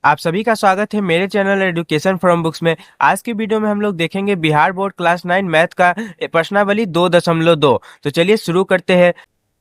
आप सभी का स्वागत है मेरे चैनल एजुकेशन फ्रॉम बुक्स में। आज की वीडियो में हम लोग देखेंगे बिहार बोर्ड क्लास 9 मैथ का प्रश्नावली 2.2। तो चलिए शुरू करते हैं।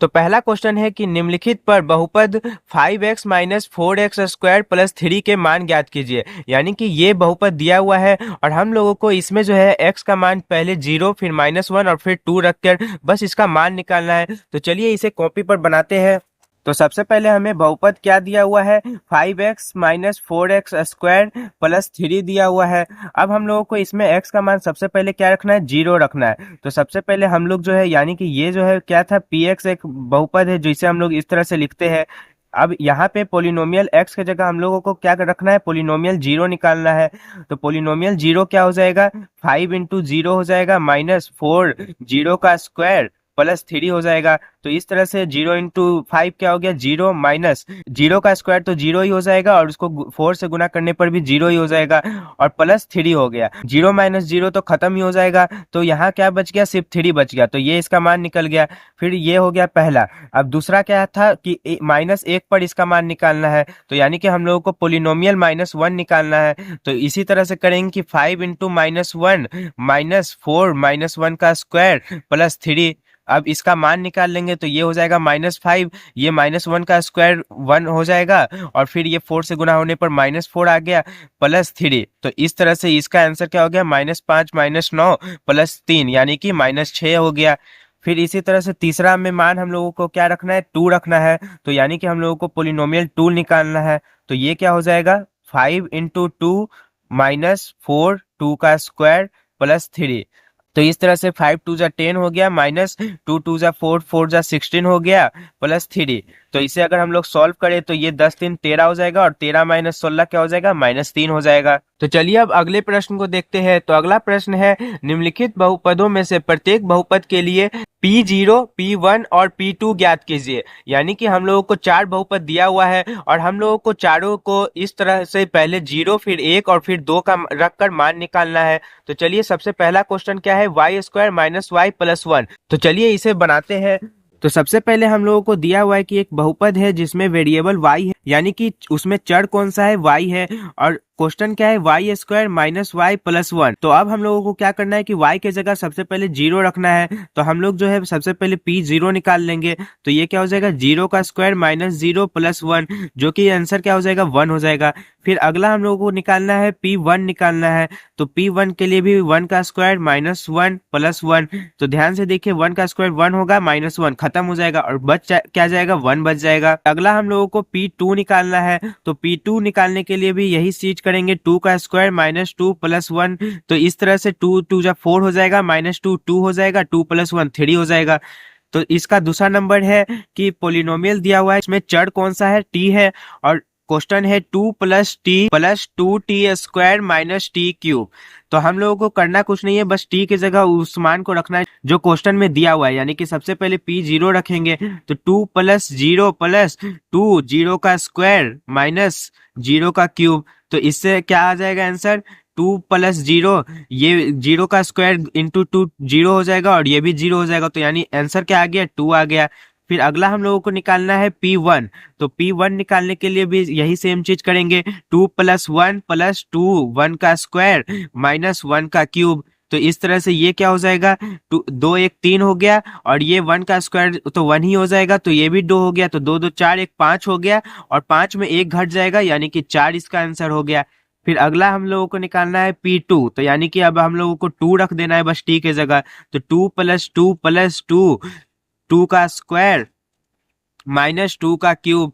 तो पहला क्वेश्चन है कि निम्नलिखित पर बहुपद 5x minus 4x square plus 3 के मान ज्ञात कीजिए। यानी कि ये बहुपद दिया हुआ है और हम लोगों को इसमें जो है x का मान पहले 0 फिर -1 और फिर 2 रखकर बस इसका मान निकालना है। तो चलिए इसे कॉपी पर बनाते हैं। तो सबसे पहले हमें बहुपद क्या दिया हुआ है, 5x minus 4x square plus 3 दिया हुआ है। अब हम लोगों को इसमें x का मान सबसे पहले क्या रखना है, 0 रखना है। तो सबसे पहले हम लोग जो है यानी कि ये जो है क्या था, px एक बहुपद है जिसे हम लोग इस तरह से लिखते हैं। अब यहाँ पे पोलिनोमियल x की जगह हम लोगों को क्या रखना है, पोलिनोमियल 0 निकालना है। तो पोलिनोमियल 0 क्या हो जाएगा, 5 इंटू 0 हो जाएगा माइनस 4 0 का स्क्वायर प्लस 3 हो जाएगा। तो इस तरह से 0 इंटू 5 क्या हो गया, 0 माइनस 0 का स्क्वायर तो 0 ही हो जाएगा और उसको 4 से गुना करने पर भी 0 ही हो जाएगा और प्लस 3 हो गया। 0 माइनस 0 तो खत्म ही हो जाएगा। तो यहाँ क्या बच गया, सिर्फ 3 बच गया। तो ये इसका मान निकल गया। फिर ये हो गया पहला। अब दूसरा क्या था कि -1 पर इसका मान निकालना है। तो यानी कि हम लोगों को पोलिनोमियल -1 निकालना है। तो इसी तरह से करेंगे कि 5 इंटू -1 माइनस 4 -1 का स्क्वायर प्लस 3। अब इसका मान निकाल लेंगे तो ये हो जाएगा -5, ये -1 का स्क्वायर 1 हो जाएगा और फिर ये 4 से गुना होने पर -4 आ गया प्लस 3। तो इस तरह से इसका आंसर क्या हो गया, -5 -9 प्लस 3 यानी कि -6 हो गया। फिर इसी तरह से तीसरा में मान हम लोगों को क्या रखना है, 2 रखना है। तो यानी कि हम लोगों को पोलिनोमियल 2 निकालना है। तो ये क्या हो जाएगा, 5 इंटू 2 माइनस 4 2 का स्क्वायर प्लस 3। तो इस तरह से 5 2 जा 10 हो गया माइनस 2 2 जा 4 4 जा 16 हो गया प्लस 3। तो इसे अगर हम लोग सॉल्व करें तो ये 10 3 13 हो जाएगा और 13 माइनस 16 क्या हो जाएगा, -3 हो जाएगा। तो चलिए अब अगले प्रश्न को देखते हैं। तो अगला प्रश्न है, निम्नलिखित बहुपदों में से प्रत्येक बहुपद के लिए P0 P1 और P2 ज्ञात कीजिए। यानी कि हम लोगों को 4 बहुपद दिया हुआ है और हम लोगों को चारों को इस तरह से पहले 0 फिर 1 और फिर 2 का रखकर मान निकालना है। तो चलिए सबसे पहला क्वेश्चन क्या है, y square minus y plus 1। तो चलिए इसे बनाते हैं। तो सबसे पहले हम लोगों को दिया हुआ है कि एक बहुपद है जिसमें वेरिएबल y है, यानी कि उसमें चर कौन सा है, y है। और क्वेश्चन क्या है, y square minus y plus 1। तो अब हम लोगों को क्या करना है कि y के जगह सबसे पहले 0 रखना है। तो हम लोग जो है सबसे पहले P0 निकाल लेंगे। तो ये क्या हो जाएगा, 0 का स्क्वायर -0 प्लस 1, जो कि आंसर क्या हो जाएगा, 1 हो जाएगा। फिर अगला हम लोगों को निकालना है P1 निकालना है। तो P1 के लिए भी 1 का स्क्वायर -1 प्लस 1। तो ध्यान से देखिए, 1 का स्क्वायर 1 होगा, -1 खत्म हो जाएगा और क्या जाएगा, 1 बच जाएगा। अगला हम लोगों को P2 निकालना है। तो P2 निकालने के लिए भी यही चीज करेंगे, 2 का स्क्वायर -2 प्लस 1। तो इस तरह से 2 2 जा 4 हो जाएगा, -2 2 हो जाएगा, 2 प्लस 1 3 हो जाएगा। तो इसका दूसरा नंबर है कि पोलिनोमियल दिया हुआ है, इसमें चर कौन सा है, टी है। और क्वेश्चन है 2 plus T plus 2t square minus T cube. तो हम लोगों को करना कुछ नहीं है, बस टी की जगह उस मान को रखना है जो क्वेश्चन में दिया हुआ है। यानी कि सबसे पहले P0 रखेंगे। तो 2 प्लस 0 प्लस 2 0 का स्क्वायर माइनस 0 का क्यूब। तो इससे क्या आ जाएगा आंसर, 2 प्लस 0, ये 0 का स्क्वायर इंटू 2 0 हो जाएगा और ये भी 0 हो जाएगा। तो यानी आंसर क्या आ गया, 2 आ गया। फिर अगला हम लोगों को निकालना है P1। तो P1 निकालने के लिए भी यही सेम चीज करेंगे, 2 प्लस 1 प्लस 2 1 का स्क्वायर माइनस 1 का क्यूब। तो इस तरह से ये क्या हो जाएगा, 2 1 3 हो गया और ये 1 का स्क्वायर तो 1 ही हो जाएगा। तो ये भी 2 हो गया, तो 2 2 4 1 5 हो गया और 5 में 1 घट जाएगा यानी कि 4 इसका आंसर हो गया। फिर अगला हम लोगों को निकालना है P2। तो यानी कि अब हम लोगों को 2 रख देना है बस टी के जगह। तो 2 प्लस 2 प्लस 2 2 का स्क्वायर -2 का क्यूब।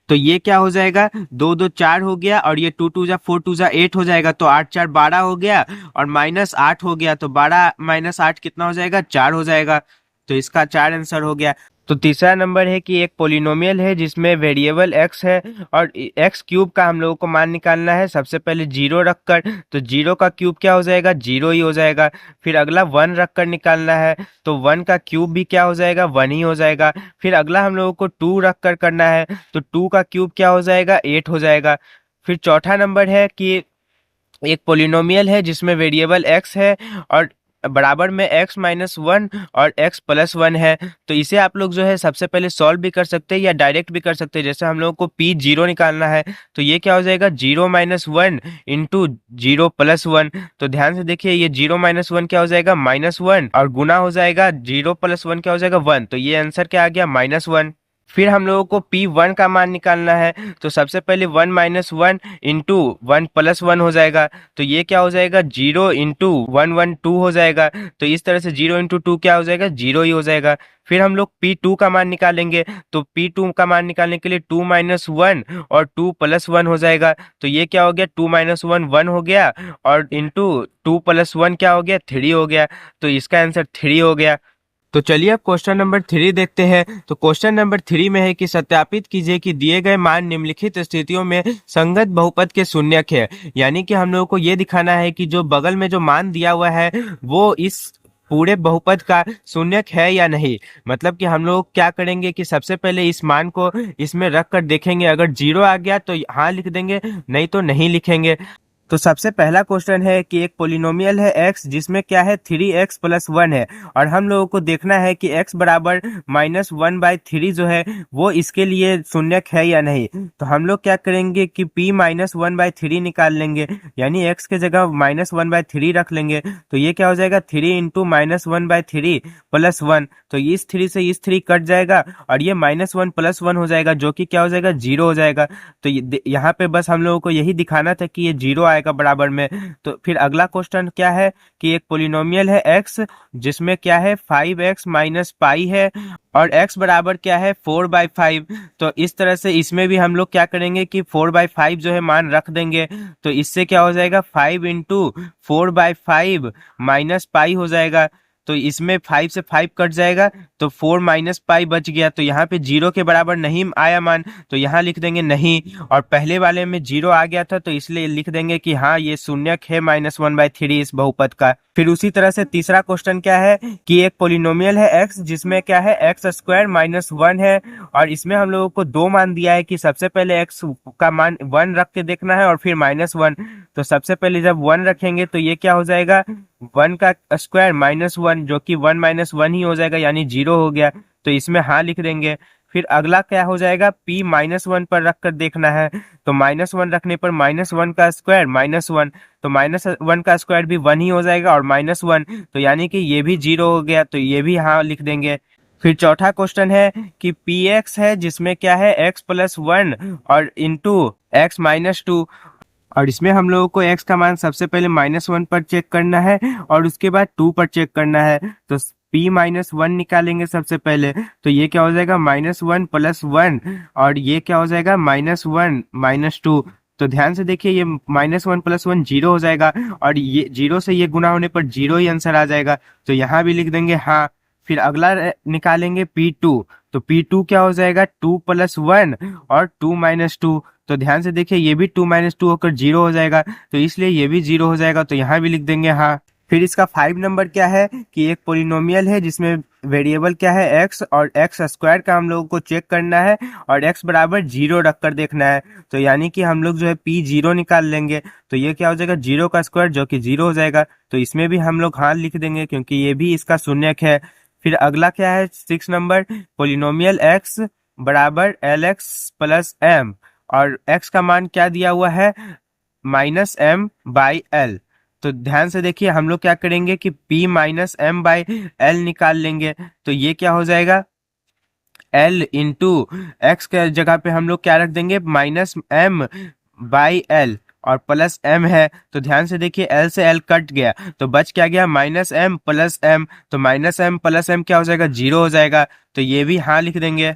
तो ये क्या हो जाएगा, 2 2 4 हो गया और ये 2 2 जा 4 2 जा 8 हो जाएगा। तो 8 4 12 हो गया और -8 हो गया। तो 12 -8 कितना हो जाएगा, 4 हो जाएगा। तो इसका 4 आंसर हो गया। तो तीसरा नंबर है कि एक पोलिनोमियल है जिसमें वेरिएबल x है और x क्यूब का हम लोगों को मान निकालना है। सबसे पहले 0 रखकर, तो 0 का क्यूब क्या हो जाएगा, 0 ही हो जाएगा। फिर अगला 1 रखकर निकालना है। तो 1 का क्यूब भी क्या हो जाएगा, 1 ही हो जाएगा। फिर अगला हम लोगों को 2 रखकर करना है। तो 2 का क्यूब क्या हो जाएगा, 8 हो जाएगा। फिर चौथा नंबर है कि एक पोलिनोमियल है जिसमें वेरिएबल x है और बराबर में x माइनस वन और x प्लस वन है। तो इसे आप लोग जो है सबसे पहले सॉल्व भी कर सकते हैं या डायरेक्ट भी कर सकते हैं। जैसे हम लोगों को p जीरो निकालना है तो ये क्या हो जाएगा, zero minus one into zero plus one. तो ध्यान से देखिए, ये जीरो माइनस वन क्या हो जाएगा, माइनस वन, और गुना हो जाएगा जीरो प्लस वन क्या हो जाएगा, वन। तो ये आंसर क्या आ गया, माइनस वन। फिर हम लोगों को p1 का मान निकालना है तो सबसे पहले one minus one into one plus one हो जाएगा। तो ये क्या हो जाएगा, zero into one one two हो जाएगा। तो इस तरह से जीरो इंटू टू क्या हो जाएगा, जीरो ही हो जाएगा। फिर हम लोग p2 का मान निकालेंगे तो p2 का मान निकालने के लिए टू माइनस वन और टू प्लस वन हो जाएगा। तो ये क्या हो गया, टू माइनस वन वन हो गया और इंटू टू प्लस वन क्या हो गया, थ्री हो गया। तो इसका आंसर थ्री हो गया। तो चलिए अब क्वेश्चन नंबर थ्री देखते हैं। तो क्वेश्चन नंबर थ्री में है कि सत्यापित कीजिए कि दिए गए मान निम्नलिखित स्थितियों में संगत बहुपद के शून्यक है। यानी कि हम लोगों को ये दिखाना है कि जो बगल में जो मान दिया हुआ है वो इस पूरे बहुपद का शून्यक है या नहीं। मतलब कि हम लोग क्या करेंगे कि सबसे पहले इस मान को इसमें रख कर देखेंगे, अगर जीरो आ गया तो हाँ लिख देंगे, नहीं तो नहीं लिखेंगे। तो सबसे पहला क्वेश्चन है कि एक पोलिनोमियल है x जिसमें क्या है, थ्री एक्स प्लस वन है, और हम लोगों को देखना है कि x बराबर माइनस वन बाई थ्री जो है वो इसके लिए शून्यक है या नहीं। तो हम लोग क्या करेंगे कि p minus one by three निकाल लेंगे, यानी x के जगह माइनस वन बाई थ्री रख लेंगे। तो ये क्या हो जाएगा, three into minus one by three plus one. तो इस थ्री से इस थ्री कट जाएगा और ये माइनस वन प्लस वन हो जाएगा, जो कि क्या हो जाएगा, जीरो हो जाएगा। तो यहाँ पे बस हम लोगों को यही दिखाना था कि ये जीरो आएगा बराबर में। तो फिर अगला क्वेश्चन क्या है कि एक पोलिनोमियल है x जिसमें क्या है, फाइव एक्स माइनस पाई है और x बराबर क्या है, फोर बाई फाइव। तो इस तरह से इसमें भी हम लोग क्या करेंगे कि फोर बाई फाइव जो है मान रख देंगे। तो इससे क्या हो जाएगा, five into four by five minus pi हो जाएगा। तो इसमें फाइव से फाइव कट जाएगा तो फोर माइनस पाई बच गया। तो यहाँ पे जीरो के बराबर नहीं आया मान, तो यहाँ लिख देंगे नहीं। और पहले वाले में जीरो आ गया था तो इसलिए लिख देंगे कि हाँ ये शून्यक है माइनस वन बाई थ्री इस बहुपद का। फिर उसी तरह से तीसरा क्वेश्चन क्या है कि एक पोलिनोमियल है x जिसमें क्या है, एक्स स्क्वायर माइनस वन है, और इसमें हम लोगों को दो मान दिया है कि सबसे पहले x का मान वन रख के देखना है और फिर माइनस वन। तो सबसे पहले जब वन रखेंगे तो ये क्या हो जाएगा, वन का स्क्वायर माइनस वन, जो कि वन माइनस वन ही हो जाएगा, यानी जीरो हो गया। तो इसमें हाँ लिख देंगे। फिर अगला क्या हो जाएगा, p माइनस वन पर रख कर देखना है। तो माइनस वन रखने पर माइनस वन का स्क्वायर माइनस वन, तो माइनस वन का स्क्वायर भी वन ही हो जाएगा और माइनस वन, तो यानी कि ये भी जीरो हो गया। तो ये भी हाँ लिख देंगे। फिर चौथा क्वेश्चन है कि पी एक्स है जिसमें क्या है, एक्स प्लस वन और इंटू एक्स माइनस टू, और इसमें हम लोगों को x का मान सबसे पहले माइनस वन पर चेक करना है और उसके बाद टू पर चेक करना है। तो p माइनस वन निकालेंगे सबसे पहले, तो ये क्या हो जाएगा, माइनस वन प्लस वन, और ये क्या हो जाएगा, माइनस वन माइनस टू। तो ध्यान से देखिए, ये minus one plus one zero हो जाएगा और ये जीरो से ये गुना होने पर जीरो ही आंसर आ जाएगा। तो यहाँ भी लिख देंगे हाँ। फिर अगला निकालेंगे p2, तो p2 क्या हो जाएगा, टू प्लस वन और टू माइनस टू। तो ध्यान से देखिए, ये भी टू माइनस टू होकर जीरो हो जाएगा, तो इसलिए ये भी जीरो हो जाएगा। तो यहाँ भी लिख देंगे हाँ। फिर इसका 5 नंबर क्या है कि एक पोलिनोमियल है जिसमें वेरिएबल क्या है, x, और एक्स स्क्वायर का हम लोगों को चेक करना है और x बराबर जीरो रख कर देखना है। तो यानी कि हम लोग जो है p जीरो निकाल लेंगे, तो ये क्या हो जाएगा, जीरो का स्क्वायर, जो कि जीरो हो जाएगा। तो इसमें भी हम लोग हाँ लिख देंगे क्योंकि ये भी इसका शून्यक है। फिर अगला क्या है, 6 नंबर, पोलिनोमियल x बराबर एल एक्स प्लस एम, और x का मान क्या दिया हुआ है, माइनस एम बाई एल। तो ध्यान से देखिए, हम लोग क्या करेंगे कि p minus m by l निकाल लेंगे। तो ये क्या हो जाएगा, l इंटू एक्स के जगह पे हम लोग क्या रख देंगे, माइनस एम बाई एल, और प्लस एम है। तो ध्यान से देखिए, एल से एल कट गया तो बच क्या गया, माइनस एम प्लस एम। तो माइनस एम प्लस एम क्या हो जाएगा, जीरो हो जाएगा। तो ये भी हाँ लिख देंगे।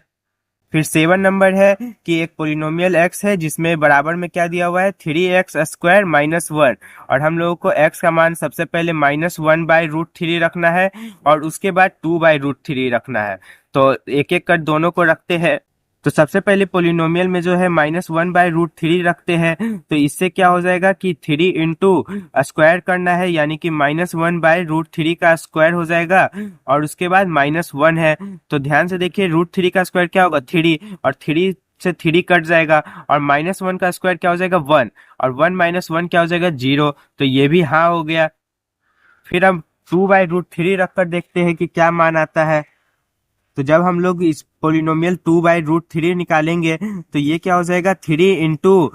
फिर 7 नंबर है कि एक पोलिनोमियल x है जिसमें बराबर में क्या दिया हुआ है, three x square minus one, और हम लोगों को x का मान सबसे पहले minus one by root three रखना है और उसके बाद टू बाई रूट थ्री रखना है। तो एक एक कर दोनों को रखते हैं। तो सबसे पहले पोलिनोमियल में जो है minus one by root three रखते हैं, तो इससे क्या हो जाएगा कि थ्री इंटू स्क्वायर करना है, यानी कि minus one by root three का स्क्वायर हो जाएगा और उसके बाद माइनस वन है। तो ध्यान से देखिए, रूट थ्री का स्क्वायर क्या होगा, थ्री, और थ्री से थ्री कट जाएगा और माइनस वन का स्क्वायर क्या हो जाएगा, वन, और वन माइनस वन क्या हो जाएगा, जीरो। तो ये भी हाँ हो गया। फिर हम 2/√3 रखकर देखते हैं कि क्या मान आता है। तो जब हम लोग इस पोलिनोमियल 2/√3 निकालेंगे तो ये क्या हो जाएगा, 3 ×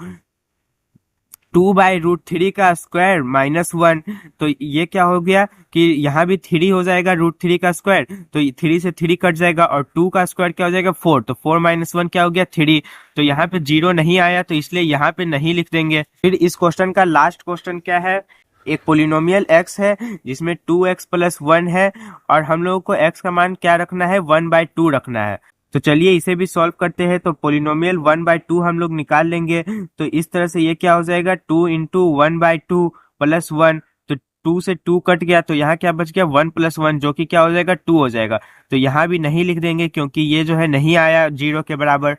2/√3 का स्क्वायर -1। तो ये क्या हो गया कि यहाँ भी 3 हो जाएगा √3 का स्क्वायर, तो 3 से 3 कट जाएगा और 2 का स्क्वायर क्या हो जाएगा 4, तो 4 - 1 क्या हो गया 3। तो यहाँ पे 0 नहीं आया तो इसलिए यहाँ पे नहीं लिख देंगे। फिर इस क्वेश्चन का लास्ट क्वेश्चन क्या है, एक पोलिनोमियल x है जिसमें 2x + 1 है और हम लोगों को x का मान क्या रखना है, 1/2 रखना है। तो चलिए इसे भी सॉल्व करते हैं। तो पोलिनोमियल 1/2 हम लोग निकाल लेंगे। तो इस तरह से ये क्या हो जाएगा, 2 × 1/2 + 1। तो 2 से 2 कट गया तो यहाँ क्या बच गया, 1 + 1 जो कि क्या हो जाएगा 2 हो जाएगा। तो यहाँ भी नहीं लिख देंगे क्योंकि ये जो है नहीं आया 0 के बराबर।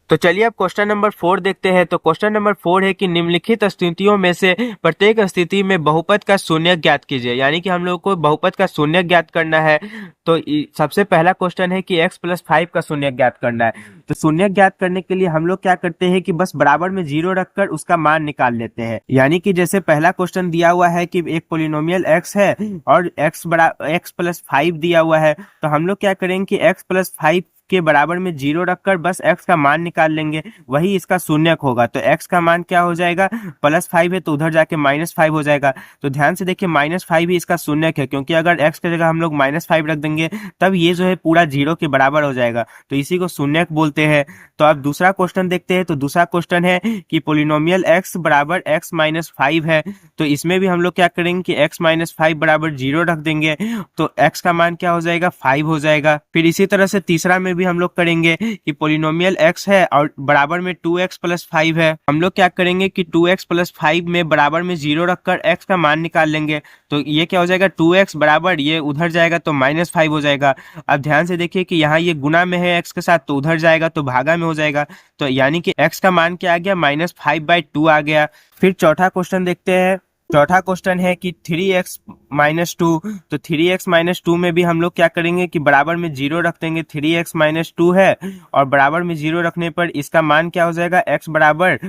तो चलिए अब क्वेश्चन नंबर 4 देखते हैं। तो क्वेश्चन नंबर 4 है कि निम्नलिखित स्थितियों में से प्रत्येक स्थिति में बहुपद का शून्य ज्ञात कीजिए, यानी कि हम लोग को बहुपद का शून्य ज्ञात करना है। तो सबसे पहला क्वेश्चन है कि x + 5 का शून्य ज्ञात करना है। तो शून्य ज्ञात करने के लिए हम लोग क्या करते हैं कि बस बराबर में 0 रखकर उसका मान निकाल लेते हैं। यानी कि जैसे पहला क्वेश्चन दिया हुआ है कि एक पोलिनोमियल x है और x + 5 दिया हुआ है, तो हम लोग क्या करेंगे कि x + 5 के बराबर में 0 रखकर बस x का मान निकाल लेंगे, वही इसका शून्यक होगा। तो x का मान क्या हो जाएगा, +5 है तो उधर जाके -5 हो जाएगा। तो ध्यान से देखिए -5 ही इसका शून्यक है, क्योंकि अगर x की जगह हम लोग -5 रख देंगे तब ये जो है पूरा 0 के बराबर हो जाएगा, तो इसी को शून्यक बोलते हैं। तो अब दूसरा क्वेश्चन देखते हैं। तो दूसरा क्वेश्चन है कि पोलिनोमियल x = x - 5 है। तो इसमें भी हम लोग क्या करेंगे कि x - 5 = 0 रख देंगे, तो x का मान क्या हो जाएगा, 5 हो जाएगा। फिर इसी तरह से तीसरा में भी हम लोग करेंगे कि पोलिनोमियल x है और बराबर में 2x + 5 है। हम लोग क्या करेंगे कि 2x + 5 में बराबर में 0 रखकर x का मान निकाल लेंगे। तो ये क्या हो जाएगा, 2x बराबर ये उधर जाएगा तो -5 हो जाएगा। अब ध्यान से देखिए कि यहाँ ये गुना में है x के साथ, तो उधर जाएगा तो भागा में हो जाएगा। तो यानी कि x का मान क्या आ गया, -5/2 आ गया। फिर चौथा क्वेश्चन देखते हैं। चौथा क्वेश्चन है कि 3x - 2। तो 3x - 2 में भी हम लोग क्या करेंगे कि बराबर में 0 रख देंगे। 3x - 2 है और बराबर में 0 रखने पर इसका मान क्या हो जाएगा, x बराबर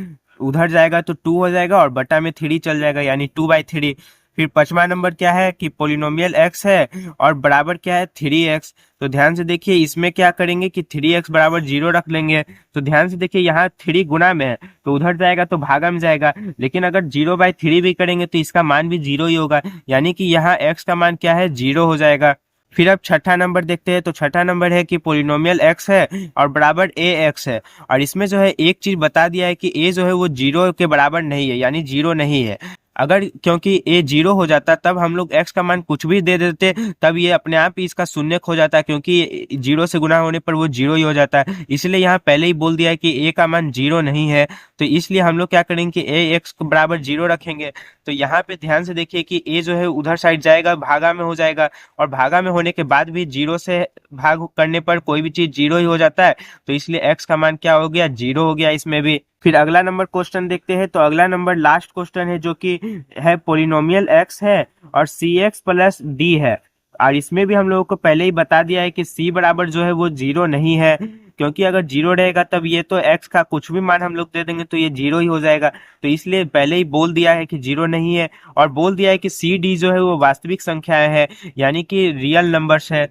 उधर जाएगा तो 2 हो जाएगा और बटा में 3 चल जाएगा, यानी 2/3। फिर पांचवा नंबर क्या है कि पोलिनोमियल x है और बराबर क्या है 3x। तो ध्यान से देखिए इसमें क्या करेंगे कि 3x बराबर 0 रख लेंगे। तो ध्यान से देखिए यहाँ 3 गुना में है तो उधर जाएगा तो भागा में जाएगा, लेकिन अगर 0/3 भी करेंगे तो इसका मान भी 0 ही होगा, यानी कि यहाँ x का मान क्या है, 0 हो जाएगा। फिर अब छठा नंबर देखते हैं। तो छठा नंबर है कि पोलिनोमियल x है और बराबर ax है, और इसमें जो है एक चीज बता दिया है कि a जो है वो 0 के बराबर नहीं है, यानी 0 नहीं है। अगर क्योंकि a 0 हो जाता तब हम लोग x का मान कुछ भी दे देते, तब ये अपने आप ही इसका शून्यक हो जाता, क्योंकि 0 से गुना होने पर वो 0 ही हो जाता है। इसलिए यहाँ पहले ही बोल दिया है कि a का मान 0 नहीं है, तो इसलिए हम लोग क्या करेंगे कि ax को बराबर 0 रखेंगे। तो यहाँ पे ध्यान से देखिए कि a जो है उधर साइड जाएगा, भागा में हो जाएगा, और भागा में होने के बाद भी 0 से भाग करने पर कोई भी चीज 0 ही हो जाता है, तो इसलिए x का मान क्या हो गया, 0 हो गया इसमें भी। फिर अगला नंबर क्वेश्चन देखते हैं। तो अगला नंबर लास्ट क्वेश्चन है जो कि है पोलिनोमियल x है और cx + d है, और इसमें भी हम लोगों को पहले ही बता दिया है कि c बराबर जो है वो 0 नहीं है, क्योंकि अगर 0 रहेगा तब ये तो x का कुछ भी मान हम लोग दे देंगे तो ये 0 ही हो जाएगा। तो इसलिए पहले ही बोल दिया है कि 0 नहीं है, और बोल दिया है कि c d जो है वो वास्तविक संख्याएं है, यानी कि रियल नंबर्स है।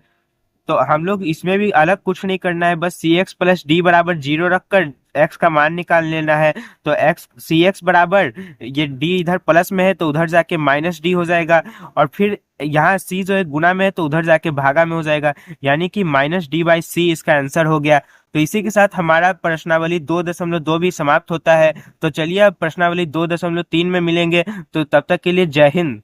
तो हम लोग इसमें भी अलग कुछ नहीं करना है, बस cx + d बराबर 0 रखकर x का मान निकाल लेना है। तो cx बराबर ये d इधर प्लस में है तो उधर जाके -d हो जाएगा, और फिर यहाँ c जो है गुना में है तो उधर जाके भागा में हो जाएगा, यानी कि -d/c इसका आंसर हो गया। तो इसी के साथ हमारा प्रश्नावली 2.2 भी समाप्त होता है। तो चलिए अब प्रश्नावली 2.3 में मिलेंगे, तो तब तक के लिए जय हिंद।